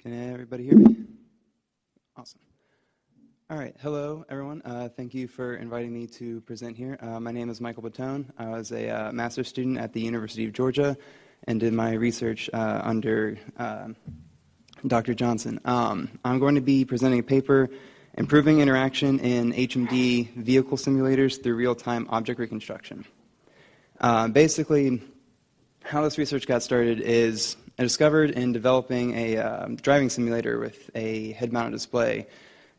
Can everybody hear me? Awesome. All right. Hello, everyone. Thank you for inviting me to present here. My name is Michael Bottone. I was a master's student at the University of Georgia and did my research under Dr. Johnsen. I'm going to be presenting a paper, Improving Interaction in HMD Vehicle Simulators Through Real-Time Object Reconstruction. Basically, how this research got started is I discovered in developing a driving simulator with a head-mounted display,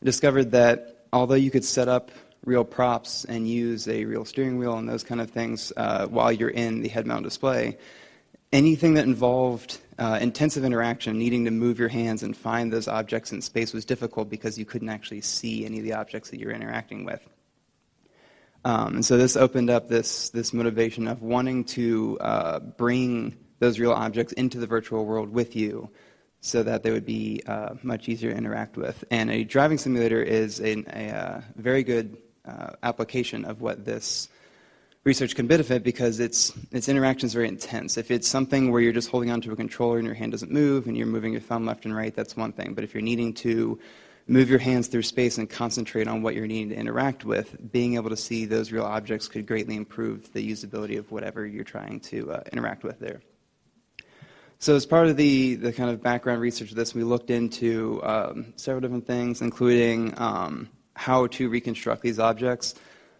I discovered that although you could set up real props and use a real steering wheel and those kind of things while you're in the head-mounted display, anything that involved intensive interaction, needing to move your hands and find those objects in space was difficult because you couldn't actually see any of the objects that you're interacting with. And so this opened up this motivation of wanting to bring those real objects into the virtual world with you so that they would be much easier to interact with. And a driving simulator is a very good application of what this research can benefit because its interaction is very intense. If it's something where you're just holding onto a controller and your hand doesn't move and you're moving your thumb left and right, that's one thing. But if you're needing to move your hands through space and concentrate on what you're needing to interact with, being able to see those real objects could greatly improve the usability of whatever you're trying to interact with there. So as part of the kind of background research of this, we looked into several different things, including how to reconstruct these objects.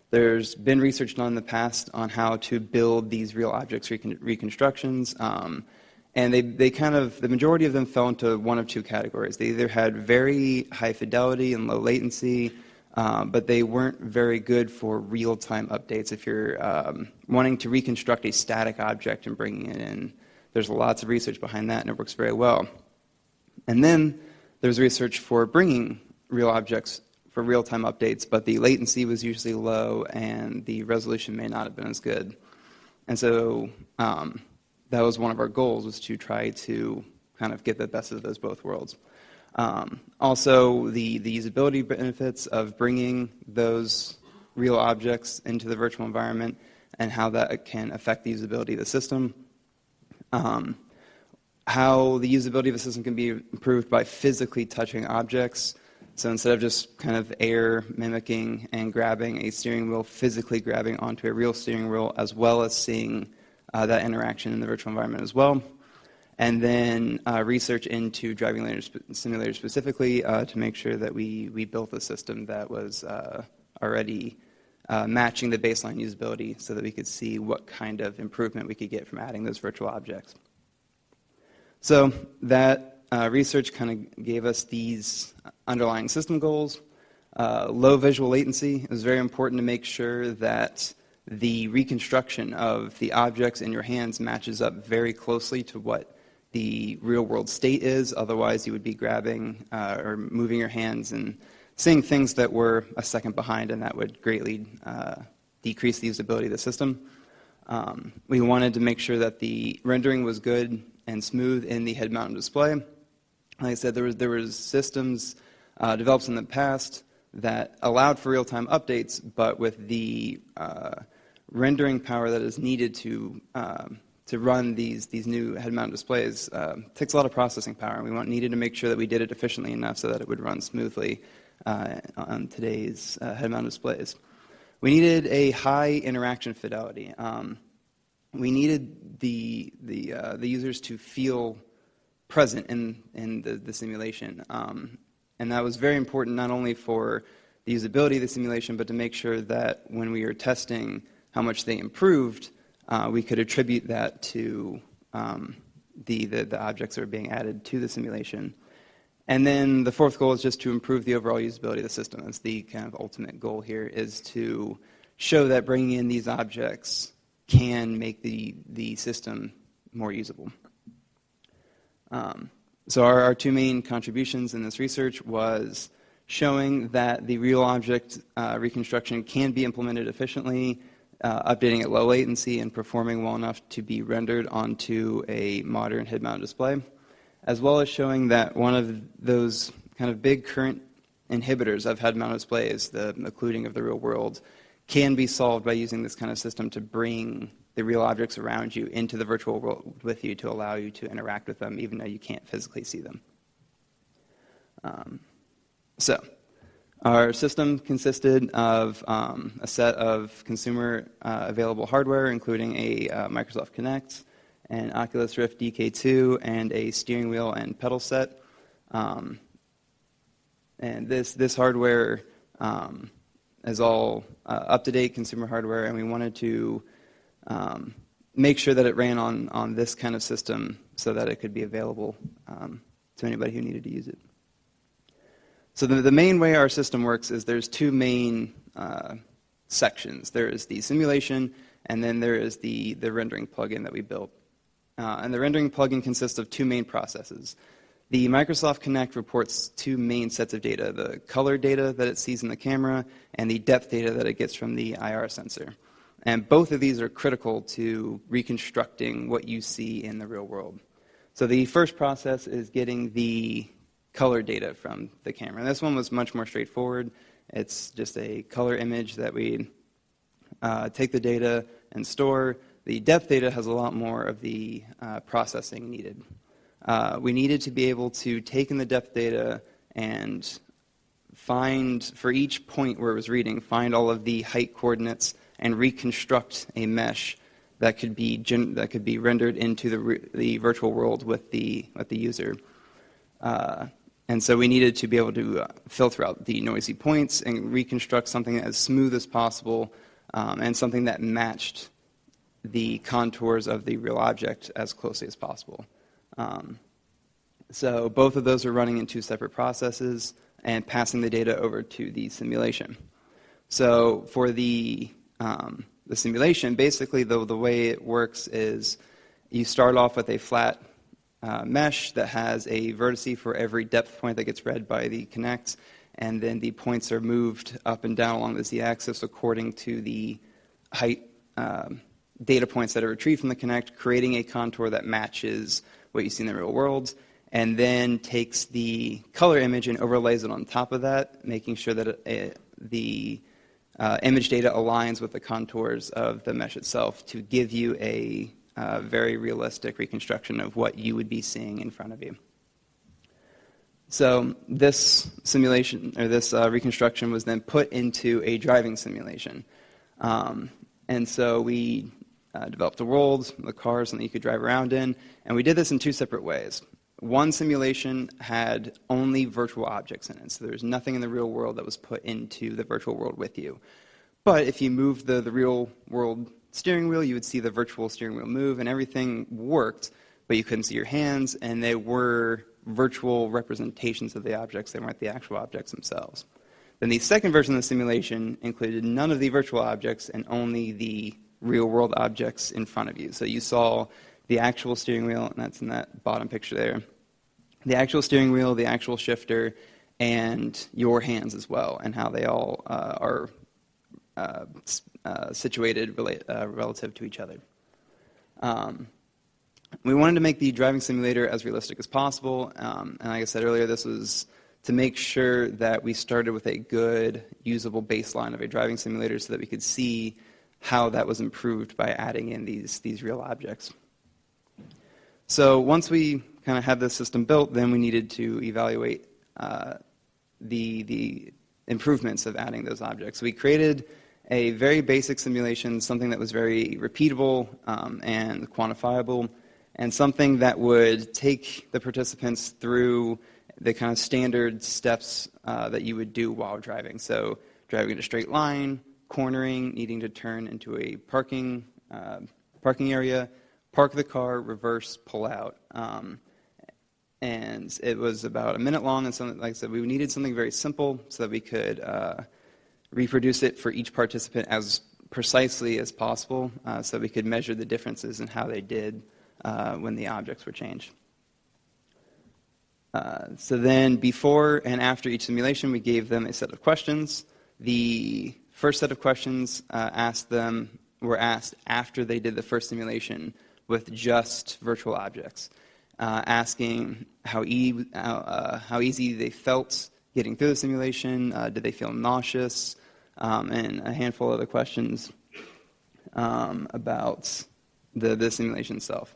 There's been research done in the past on how to build these real objects reconstructions, and they kind of, the majority of them fell into one of two categories. They either had very high fidelity and low latency, but they weren't very good for real-time updates. If you're wanting to reconstruct a static object and bringing it in, there's lots of research behind that, and it works very well. And then there's research for bringing real objects for real-time updates, but the latency was usually low, and the resolution may not have been as good. And so that was one of our goals, was to try to kind of get the best of those both worlds. Also, the usability benefits of bringing those real objects into the virtual environment and how that can affect the usability of the system. How the usability of the system can be improved by physically touching objects. So instead of just kind of air mimicking and grabbing a steering wheel, physically grabbing onto a real steering wheel, as well as seeing that interaction in the virtual environment as well. And then research into driving simulators specifically to make sure that we built a system that was already matching the baseline usability so that we could see what kind of improvement we could get from adding those virtual objects. So that research kind of gave us these underlying system goals. Low visual latency. It was very important to make sure that the reconstruction of the objects in your hands matches up very closely to what the real-world state is. Otherwise, you would be grabbing or moving your hands and seeing things that were a second behind, and that would greatly decrease the usability of the system. We wanted to make sure that the rendering was good and smooth in the head-mounted display. Like I said, there was systems developed in the past that allowed for real-time updates, but with the rendering power that is needed to run these new head-mounted displays takes a lot of processing power, and we needed to make sure that we did it efficiently enough so that it would run smoothly on today's head-mounted displays. We needed a high interaction fidelity. We needed the users to feel present in the simulation. And that was very important not only for the usability of the simulation, but to make sure that when we were testing how much they improved, we could attribute that to the objects that are being added to the simulation. And then the fourth goal is just to improve the overall usability of the system. That's the kind of ultimate goal here, is to show that bringing in these objects can make the system more usable. So our two main contributions in this research was showing that the real object reconstruction can be implemented efficiently, updating at low latency and performing well enough to be rendered onto a modern head-mounted display, as well as showing that one of those kind of big current inhibitors of head-mounted displays, the occluding of the real world, can be solved by using this kind of system to bring the real objects around you into the virtual world with you to allow you to interact with them even though you can't physically see them. So our system consisted of a set of consumer available hardware, including a Microsoft Kinect, an Oculus Rift DK2, and a steering wheel and pedal set. And this hardware is all up-to-date consumer hardware, and we wanted to make sure that it ran on this kind of system so that it could be available to anybody who needed to use it. So the main way our system works is there's two main sections. There is the simulation, and then there is the rendering plugin that we built. And the rendering plugin consists of two main processes. The Microsoft Kinect reports two main sets of data, the color data that it sees in the camera and the depth data that it gets from the IR sensor. And both of these are critical to reconstructing what you see in the real world. So the first process is getting the color data from the camera. And this one was much more straightforward. It's just a color image that we take the data and store. The depth data has a lot more of the processing needed. We needed to be able to take in the depth data and find, for each point where it was reading, find all of the height coordinates and reconstruct a mesh that could be rendered into the virtual world with the user. And so we needed to be able to filter out the noisy points and reconstruct something as smooth as possible and something that matched the contours of the real object as closely as possible. So both of those are running in two separate processes and passing the data over to the simulation. So for the simulation, basically the way it works is you start off with a flat mesh that has a vertice for every depth point that gets read by the Kinect, and then the points are moved up and down along the z-axis according to the height data points that are retrieved from the Kinect, creating a contour that matches what you see in the real world, and then takes the color image and overlays it on top of that, making sure that the image data aligns with the contours of the mesh itself to give you a very realistic reconstruction of what you would be seeing in front of you. So this simulation, or this reconstruction, was then put into a driving simulation. And so we developed a world, the car, something you could drive around in, and we did this in two separate ways. One simulation had only virtual objects in it, so there was nothing in the real world that was put into the virtual world with you. But if you moved the real world steering wheel, you would see the virtual steering wheel move, and everything worked, but you couldn't see your hands, and they were virtual representations of the objects. They weren't the actual objects themselves. Then the second version of the simulation included none of the virtual objects and only the real-world objects in front of you. So you saw the actual steering wheel, and that's in that bottom picture there, the actual steering wheel, the actual shifter, and your hands as well, and how they all are situated relative to each other. We wanted to make the driving simulator as realistic as possible, and like I said earlier, this was to make sure that we started with a good, usable baseline of a driving simulator so that we could see how that was improved by adding in these real objects. So once we kind of had this system built, then we needed to evaluate the improvements of adding those objects. So we created a very basic simulation, something that was very repeatable and quantifiable, and something that would take the participants through the kind of standard steps that you would do while driving. So driving in a straight line, cornering, needing to turn into a parking area, park the car, reverse, pull out. And it was about a minute long, and something, like I said, we needed something very simple so that we could reproduce it for each participant as precisely as possible, so we could measure the differences in how they did when the objects were changed. So then before and after each simulation, we gave them a set of questions. The first set of questions were asked after they did the first simulation with just virtual objects, asking how easy they felt getting through the simulation, did they feel nauseous, and a handful of other questions about the simulation itself.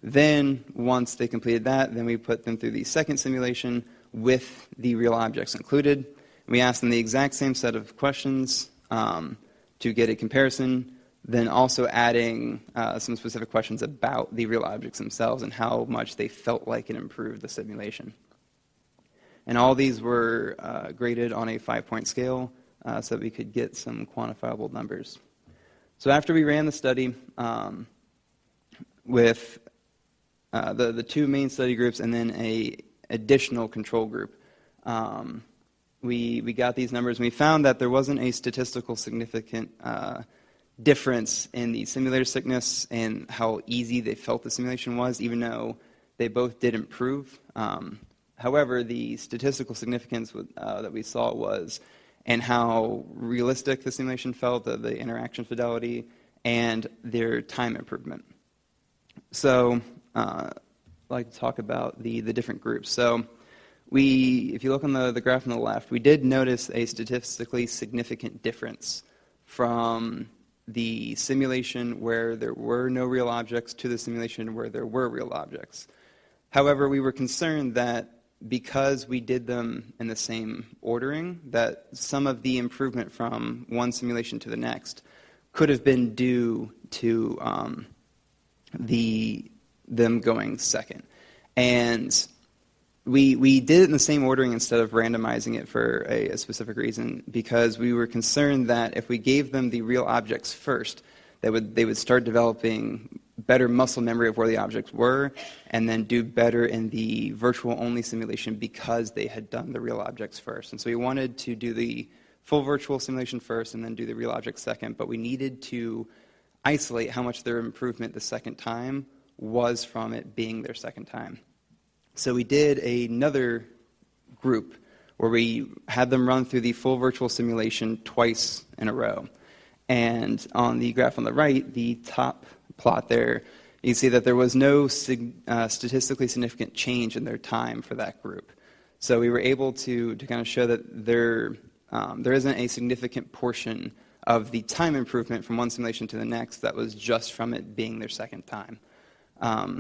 Then, once they completed that, then we put them through the second simulation with the real objects included. We asked them the exact same set of questions to get a comparison, then also adding some specific questions about the real objects themselves and how much they felt like it improved the simulation. And all these were graded on a 5-point scale so that we could get some quantifiable numbers. So after we ran the study with the two main study groups and then a additional control group, we got these numbers, and we found that there wasn't a statistical significant difference in the simulator sickness and how easy they felt the simulation was, even though they both did improve. However, the statistical significance that we saw was in how realistic the simulation felt, the interaction fidelity, and their time improvement. So I'd like to talk about the different groups. So if you look on the graph on the left, we did notice a statistically significant difference from the simulation where there were no real objects to the simulation where there were real objects. However, we were concerned that because we did them in the same ordering, that some of the improvement from one simulation to the next could have been due to them going second. And we did it in the same ordering instead of randomizing it for a specific reason, because we were concerned that if we gave them the real objects first, they would start developing better muscle memory of where the objects were and then do better in the virtual-only simulation because they had done the real objects first. And so we wanted to do the full virtual simulation first and then do the real objects second, but we needed to isolate how much their improvement the second time was from it being their second time. So we did another group where we had them run through the full virtual simulation twice in a row. And on the graph on the right, the top plot there, you see that there was no statistically significant change in their time for that group. So we were able to kind of show that there isn't a significant portion of the time improvement from one simulation to the next that was just from it being their second time.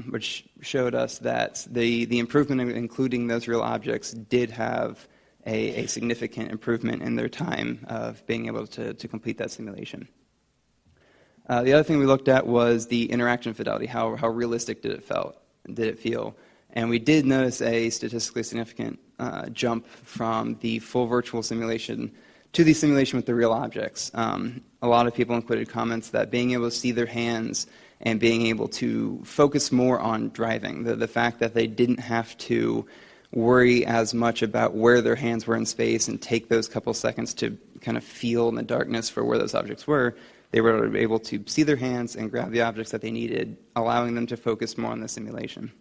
Which showed us that the improvement, including those real objects, did have a significant improvement in their time of being able to complete that simulation. The other thing we looked at was the interaction fidelity. How realistic did it feel? And we did notice a statistically significant jump from the full virtual simulation to the simulation with the real objects. A lot of people included comments that being able to see their hands and being able to focus more on driving, the fact that they didn't have to worry as much about where their hands were in space and take those couple seconds to kind of feel in the darkness for where those objects were. They were able to see their hands and grab the objects that they needed, allowing them to focus more on the simulation.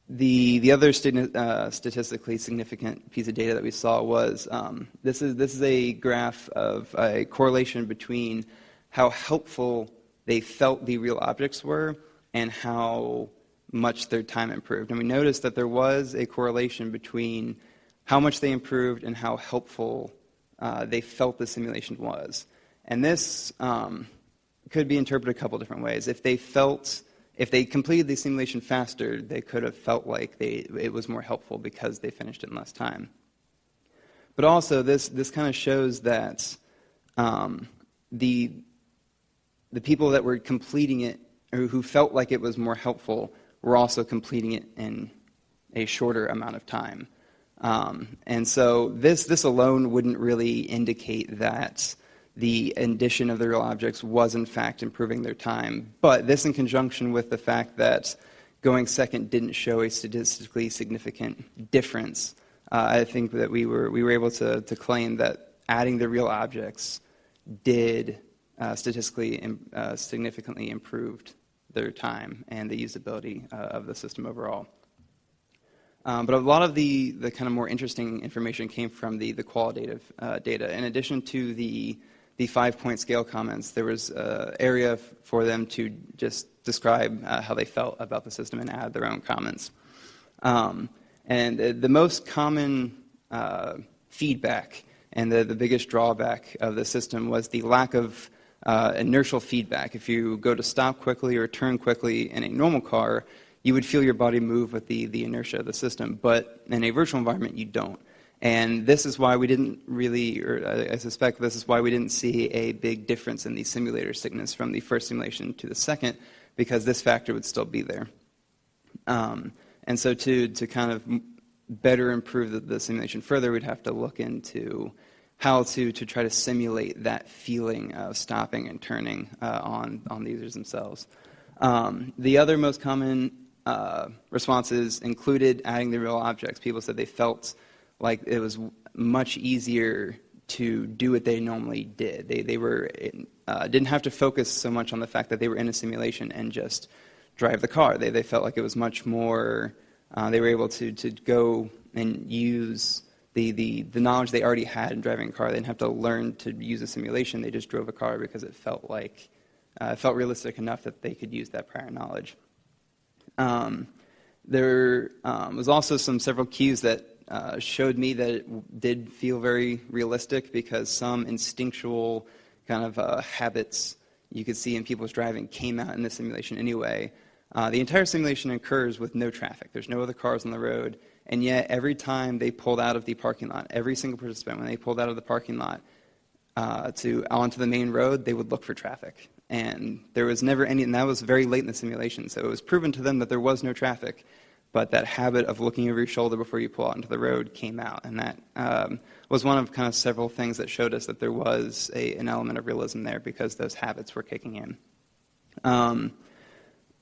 The other statistically significant piece of data that we saw was this is a graph of a correlation between how helpful they felt the real objects were and how much their time improved. And we noticed that there was a correlation between how much they improved and how helpful they felt the simulation was. And this could be interpreted a couple different ways. If they completed the simulation faster, they could have felt like it was more helpful because they finished it in less time. But also, this kind of shows that the people that were completing it, or who felt like it was more helpful, were also completing it in a shorter amount of time. And so this alone wouldn't really indicate that the addition of the real objects was in fact improving their time. But this in conjunction with the fact that going second didn't show a statistically significant difference, I think that we were able to claim that adding the real objects did statistically significantly improved their time and the usability of the system overall. But a lot of the kind of more interesting information came from the qualitative data. In addition to the 5-point scale comments, there was an area for them to just describe how they felt about the system and add their own comments. And the most common feedback and the biggest drawback of the system was the lack of inertial feedback. If you go to stop quickly or turn quickly in a normal car, you would feel your body move with the inertia of the system. But in a virtual environment, you don't. And this is why we didn't really, or I suspect this is why we didn't see a big difference in the simulator sickness from the first simulation to the second, because this factor would still be there. And so to kind of better improve the simulation further, we'd have to look into how to try to simulate that feeling of stopping and turning on the users themselves. The other most common responses included adding the real objects. People said they felt like it was much easier to do what they normally did. They didn't have to focus so much on the fact that they were in a simulation and just drive the car. They felt like it was much more, they were able to go and use the knowledge they already had in driving a car. They didn't have to learn to use a simulation. They just drove a car because it felt realistic enough that they could use that prior knowledge. There was also several cues that showed me that it did feel very realistic, because some instinctual kind of habits you could see in people's driving came out in the simulation anyway. The entire simulation occurs with no traffic. There's no other cars on the road, and yet every time they pulled out of the parking lot, every single participant, when they pulled out of the parking lot onto the main road, they would look for traffic. And there was never any, and that was very late in the simulation, so it was proven to them that there was no traffic. But that habit of looking over your shoulder before you pull out into the road came out. And that was one of kind of several things that showed us that there was an element of realism there, because those habits were kicking in.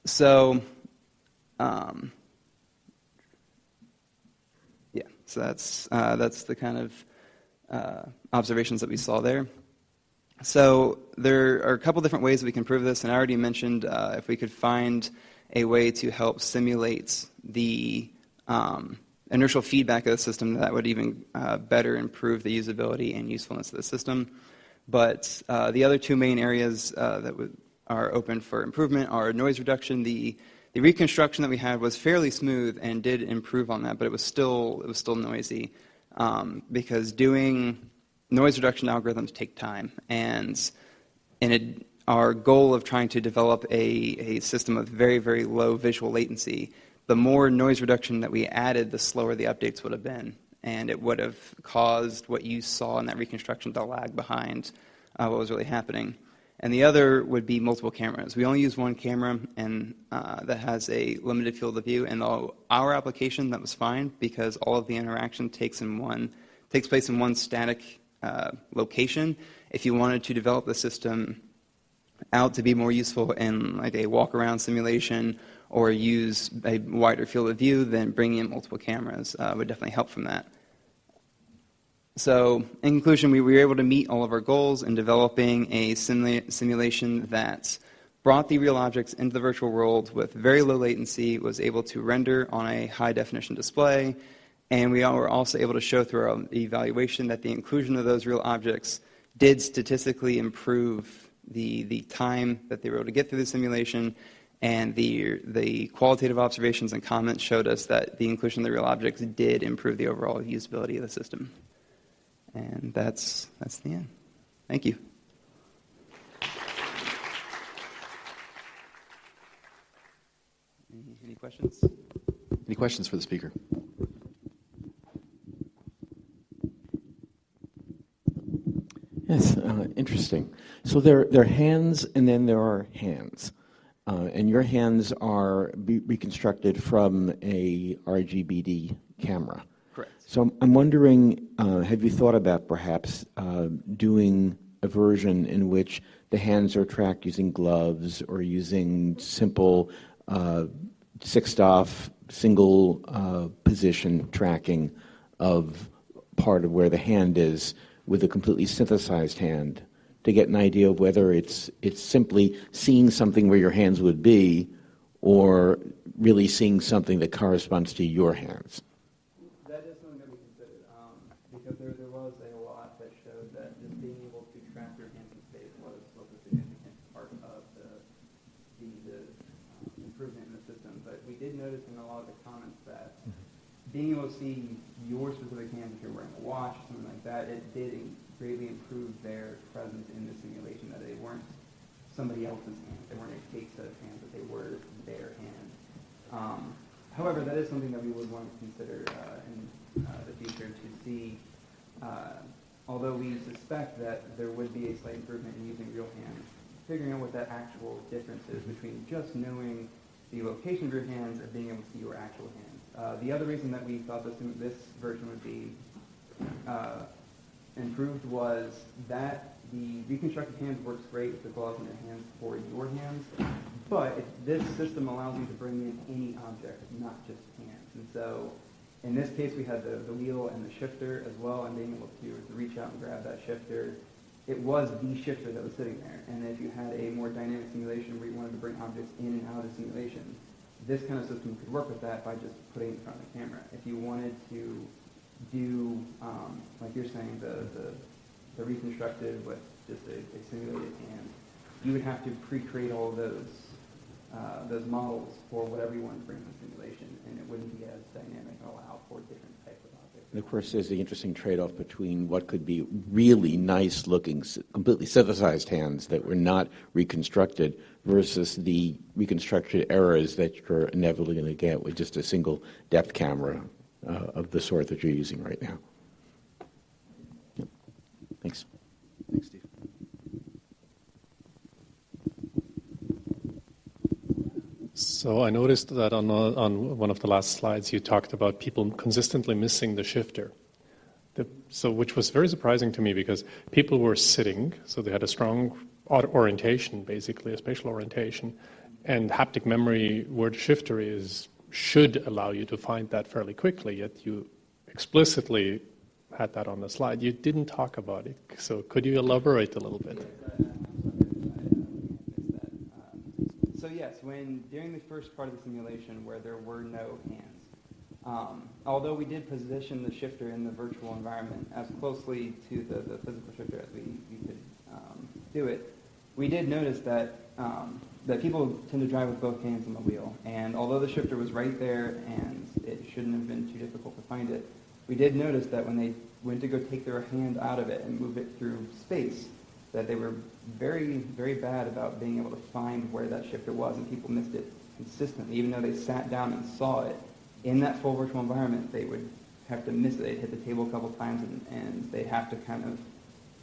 So that's the kind of observations that we saw there. So there are a couple different ways that we can prove this, and I already mentioned if we could find a way to help simulate the inertial feedback of the system, that would even better improve the usability and usefulness of the system. But the other two main areas that are open for improvement are noise reduction. The reconstruction that we had was fairly smooth and did improve on that, but it was still noisy, because doing noise reduction algorithms take time, and our goal of trying to develop a system of very, very low visual latency, the more noise reduction that we added, the slower the updates would have been. And it would have caused what you saw in that reconstruction to lag behind what was really happening. And the other would be multiple cameras. We only use one camera, and that has a limited field of view. And our application, that was fine, because all of the interaction takes place in one static location. If you wanted to develop the system out to be more useful in like a walk-around simulation or use a wider field of view, then bringing in multiple cameras would definitely help from that. So in conclusion, we were able to meet all of our goals in developing a simulation that brought the real objects into the virtual world with very low latency, was able to render on a high-definition display, and we were also able to show through our evaluation that the inclusion of those real objects did statistically improve the time that they were able to get through the simulation, and the qualitative observations and comments showed us that the inclusion of the real objects did improve the overall usability of the system. And that's the end. Thank you. Any questions? Any questions for the speaker? Yes, interesting. So there are hands, and then there are hands. And your hands are reconstructed from a RGBD camera. Correct. So I'm wondering, have you thought about perhaps doing a version in which the hands are tracked using gloves or using simple 6-DoF single position tracking of part of where the hand is with a completely synthesized hand, to get an idea of whether it's simply seeing something where your hands would be, or really seeing something that corresponds to your hands? That is something that we considered, because there was a lot that showed that just being able to track your hands in space was a significant part of the improvement in the system. But we did notice in a lot of the comments that being able to see your specific hands, if you're wearing a watch, something like that, it did greatly improve their presence in the simulation, that they weren't somebody else's hands. They weren't a fake set of hands, but they were their hands. However, that is something that we would want to consider in the future to see, although we suspect that there would be a slight improvement in using real hands, figuring out what that actual difference is between just knowing the location of your hands and being able to see your actual hands. The other reason that we thought this version would be improved was that the reconstructed hands works great with the gloves in your hands for your hands, but this system allows you to bring in any object, not just hands. And so in this case, we had the wheel and the shifter as well, and being able to reach out and grab that shifter. It was the shifter that was sitting there. And if you had a more dynamic simulation where you wanted to bring objects in and out of the simulation, this kind of system could work with that by just putting it in front of the camera. If you wanted to do, like you're saying, the reconstructed with just a simulated hand, you would have to pre-create all of those models for whatever you want to bring in the simulation, and it wouldn't be as dynamic and allow for different types of objects. And of course, there's the interesting trade-off between what could be really nice-looking, completely synthesized hands that were not reconstructed versus the reconstructed errors that you're inevitably going to get with just a single depth camera of the sort that you're using right now. Yep. Thanks. Thanks, Steve. So I noticed that on one of the last slides you talked about people consistently missing the shifter. Which was very surprising to me because people were sitting, so they had a strong orientation, basically a spatial orientation, and haptic memory where the shifter is should allow you to find that fairly quickly, yet you explicitly had that on the slide. You didn't talk about it, so could you elaborate a little bit? So yes, during the first part of the simulation where there were no hands, although we did position the shifter in the virtual environment as closely to the physical shifter as we could do it, we did notice that people tend to drive with both hands on the wheel. And although the shifter was right there and it shouldn't have been too difficult to find it, we did notice that when they went to go take their hand out of it and move it through space, that they were very, very bad about being able to find where that shifter was, and people missed it consistently. Even though they sat down and saw it in that full virtual environment, they would have to miss it. They'd hit the table a couple times, and they'd have to kind of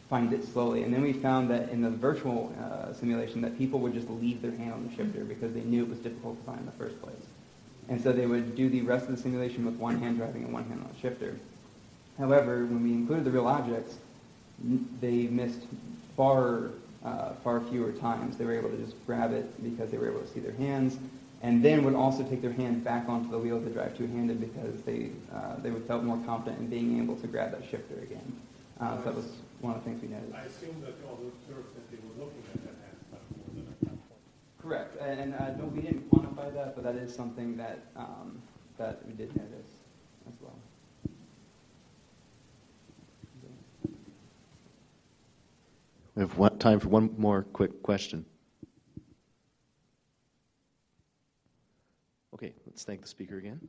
find it slowly. And then we found that in the virtual simulation that people would just leave their hand on the shifter because they knew it was difficult to find in the first place. And so they would do the rest of the simulation with one hand driving and one hand on the shifter. However, when we included the real objects, they missed far fewer times. They were able to just grab it because they were able to see their hands, and then would also take their hand back onto the wheel to drive two-handed because they felt more confident in being able to grab that shifter again. So that was one of the things we noticed. I assume that all the observers that they were looking at that hand platform than at that point. Correct, and no, we didn't quantify that, but that is something that we did notice as well. We have time for one more quick question. Okay, let's thank the speaker again.